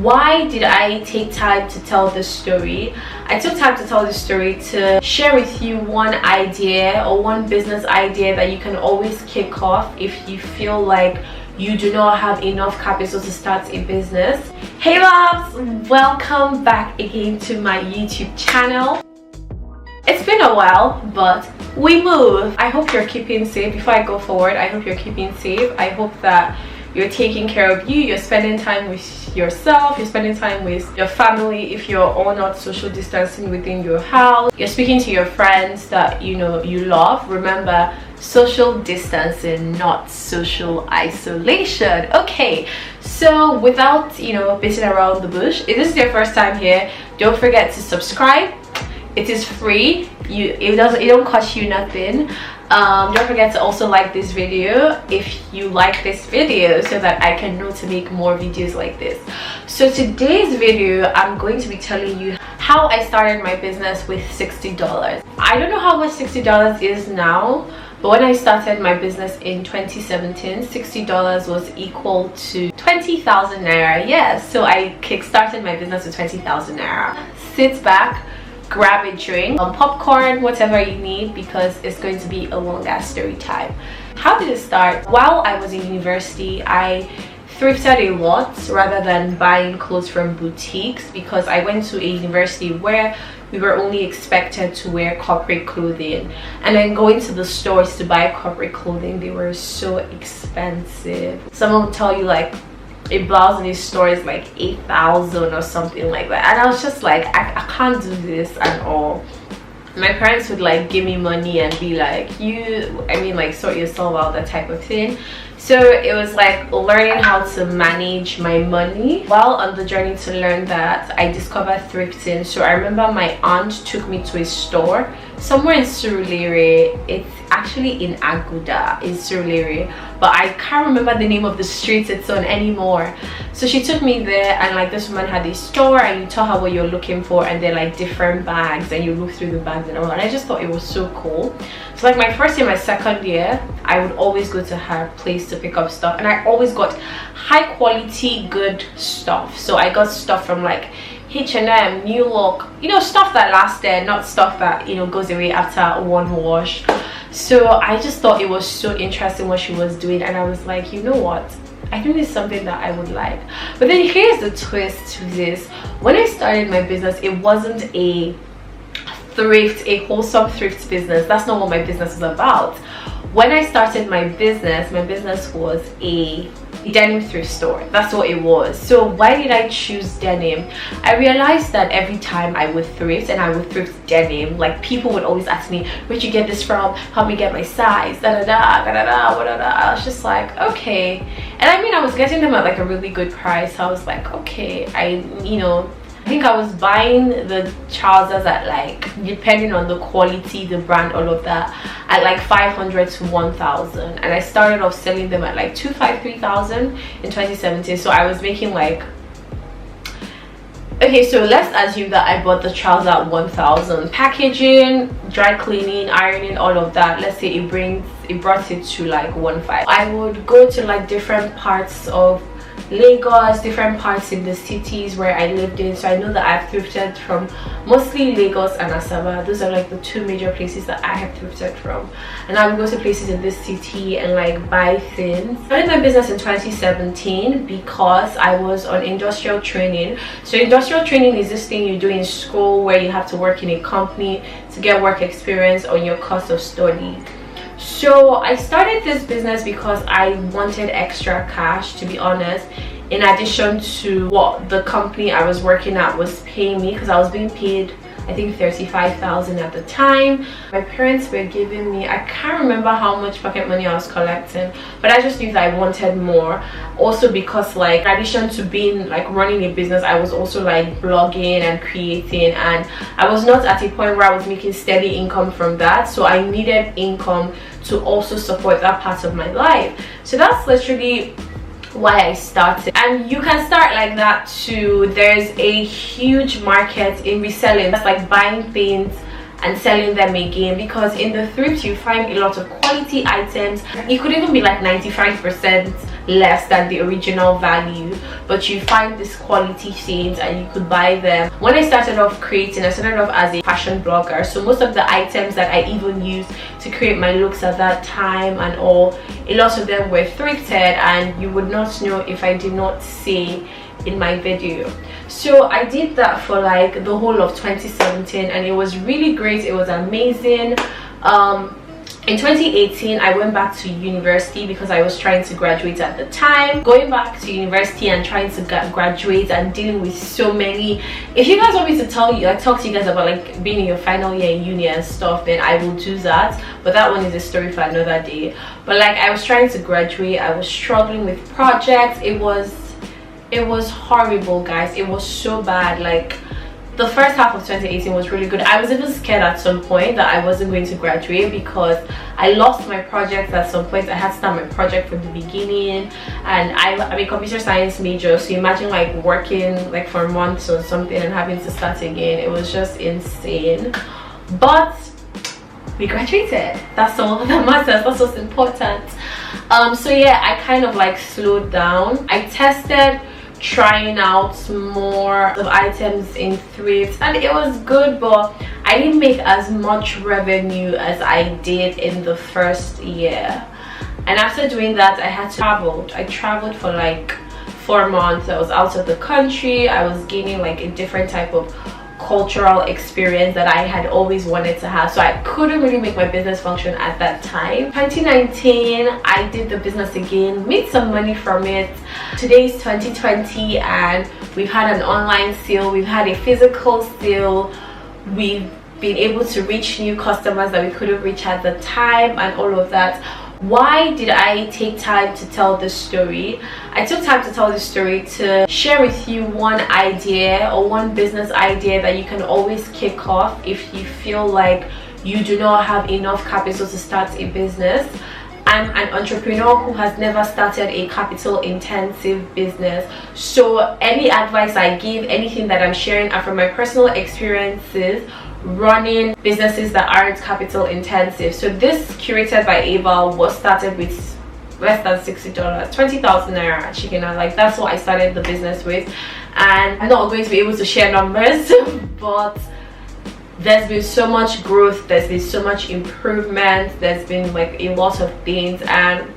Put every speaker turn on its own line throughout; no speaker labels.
Why did I take time to tell this story? I took time to tell this story to share with you one idea or one business idea that you can always kick off if you feel like you do not have enough capital to start a business. Hey loves, welcome back again to my YouTube channel. It's been a while, but we move. I hope you're keeping safe. Before I go forward, I hope you're keeping safe. I hope that you're taking care of you, you're spending time with yourself, you're spending time with your family if you're all not social distancing within your house, you're speaking to your friends that you love. Remember, social distancing, not social isolation. Okay, so without beating around the bush, if this is your first time here, don't forget to subscribe. It is free. It don't cost you nothing. Don't forget to also like this video if you like this video, so that I can know to make more videos like this. So today's video, I'm going to be telling you how I started my business with $60. I don't know how much $60 is now, but when I started my business in 2017, $60 was equal to 20,000 naira. Yes, so I kickstarted my business with 20,000 naira. Sit back, grab a drink, popcorn, whatever you need, because it's going to be a long ass story time. How did it start? While I was in university, I thrifted a lot rather than buying clothes from boutiques, because I went to a university where we were only expected to wear corporate clothing, and then going to the stores to buy corporate clothing, they were so expensive. Someone will tell you like a blouse in a store is like 8,000 or something like that, and I was just like, I can't do this at all. My parents would like give me money and be like, sort yourself out, that type of thing. So it was like learning how to manage my money. While on the journey to learn that, I discovered thrifting. So I remember my aunt took me to a store somewhere in Surulere. It's actually in Aguda in Surulere, but I can't remember the name of the street it's on anymore. So she took me there, and like this woman had a store, and you tell her what you're looking for, and they're like different bags, and you look through the bags and all. And I just thought it was so cool. So like my first year, my second year, I would always go to her place to pick up stuff, and I always got high quality good stuff. So I got stuff from like H&M, New Look, stuff that lasted, not stuff that goes away after one wash. So I just thought it was so interesting what she was doing, and I was like, you know what, I think this is something that I would like. But then here's the twist to this. When I started my business, it wasn't a wholesome thrift business. That's not what my business is about. When I started my business was a denim thrift store. That's what it was. So why did I choose denim? I realized that every time I would thrift, and I would thrift denim, like people would always ask me, where'd you get this from? Help me get my size, da da da da da da da. I was just like, okay. And I was getting them at like a really good price. So I was like, okay, I think I was buying the trousers at like, depending on the quality, the brand, all of that, at like 500 to 1,000, and I started off selling them at like 2,500, 3,000 in 2017. So I was making like, okay, so let's assume that I bought the trouser at 1,000, packaging, dry cleaning, ironing, all of that. Let's say it brought it to like 1,500. I would go to like different parts of Lagos, different parts in the cities where I lived in. So I know that I've thrifted from mostly Lagos and Asaba. Those are like the two major places that I have thrifted from, and I would go to places in this city and like buy things. I started my business in 2017 because I was on industrial training. So industrial training is this thing you do in school where you have to work in a company to get work experience on your course of study. So I started this business because I wanted extra cash, to be honest, in addition to what the company I was working at was paying me, because I was being paid I think 35,000 at the time. My parents were giving me, I can't remember how much pocket money I was collecting, but I just knew that I wanted more. Also because like in addition to being like running a business, I was also like blogging and creating, and I was not at a point where I was making steady income from that, so I needed income to also support that part of my life. So that's literally why I started. And you can start like that too. There's a huge market in reselling. That's like buying things and selling them again, because in the thrift you find a lot of quality items. It could even be like 95% less than the original value, but you find this quality things and you could buy them. When I started off creating, I started off as a fashion blogger, so most of the items that I even used to create my looks at that time and all, a lot of them were thrifted, and you would not know if I did not say in my video. So I did that for like the whole of 2017, and it was really great. It was amazing. In 2018 I went back to university because I was trying to graduate at the time. Going back to university and trying to graduate and dealing with so many, if you guys want me to tell you, like talk to you guys about like being in your final year in uni and stuff, then I will do that, but that one is a story for another day. But like, I was trying to graduate, I was struggling with projects. It was horrible, guys. It was so bad. Like, the first half of 2018 was really good. I was even scared at some point that I wasn't going to graduate because I lost my projects at some point. I had to start my project from the beginning, and I'm a computer science major, so imagine like working like for months or something and having to start again. It was just insane, but we graduated. That's all that matters. That's what's important. So yeah, I kind of like slowed down. I tested trying out more of items in thrift, and it was good, but I didn't make as much revenue as I did in the first year. And after doing that, I had to travel. I traveled for like 4 months. I was out of the country. I was gaining like a different type of cultural experience that I had always wanted to have, so I couldn't really make my business function at that time. 2019 I did the business again, made some money from it. Today's 2020 and we've had an online sale, we've had a physical sale, we've been able to reach new customers that we couldn't reach at the time and all of that. Why did I take time to tell this story? I took time to tell this story to share with you one idea or one business idea that you can always kick off if you feel like you do not have enough capital to start a business. I'm an entrepreneur who has never started a capital intensive business, so any advice I give, anything that I'm sharing are from my personal experiences running businesses that aren't capital intensive. So this curated by Ava was started with less than $60, 20,000 naira chicken, and like that's what I started the business with. And I'm not going to be able to share numbers but there's been so much growth, there's been so much improvement, there's been like a lot of things, and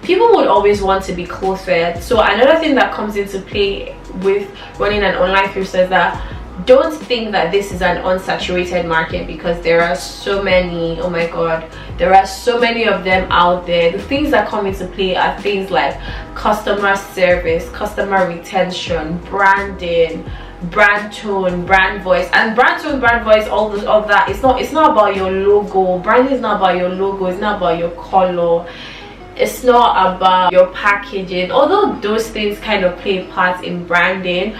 people would always want to be closer. So another thing that comes into play with running an online thrift is that don't think that this is an unsaturated market, because there are so many, oh my god, there are so many of them out there. The things that come into play are things like customer service, customer retention, branding, brand tone, brand voice, and brand tone, brand voice, all of that. It's not about your logo. Branding is not about your logo, it's not about your color, it's not about your packaging, although those things kind of play a part in branding.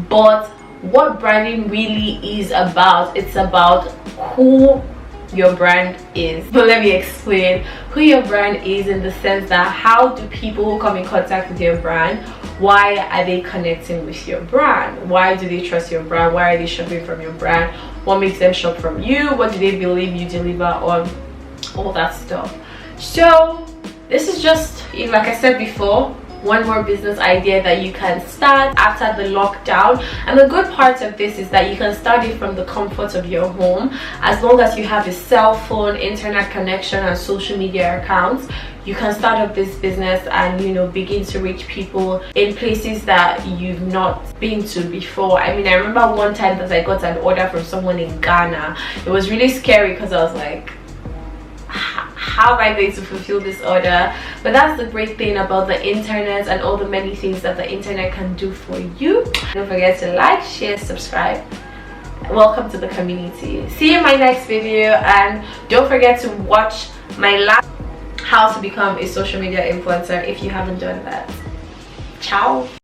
But what branding really is about, it's about who your brand is. But let me explain who your brand is, in the sense that how do people who come in contact with your brand, why are they connecting with your brand? Why do they trust your brand? Why are they shopping from your brand? What makes them shop from you? What do they believe you deliver on? All that stuff. So this is just, like I said before, one more business idea that you can start after the lockdown. And the good part of this is that you can start it from the comfort of your home. As long as you have a cell phone, internet connection, and social media accounts, you can start up this business and, you know, begin to reach people in places that you've not been to before. I mean, I remember one time that I got an order from someone in Ghana. It was really scary because I was like, how am I going to fulfill this order? But that's the great thing about the internet and all the many things that the internet can do for you. Don't forget to like, share, subscribe. Welcome to the community. See you in my next video, and don't forget to watch my last how to become a social media influencer if you haven't done that. Ciao.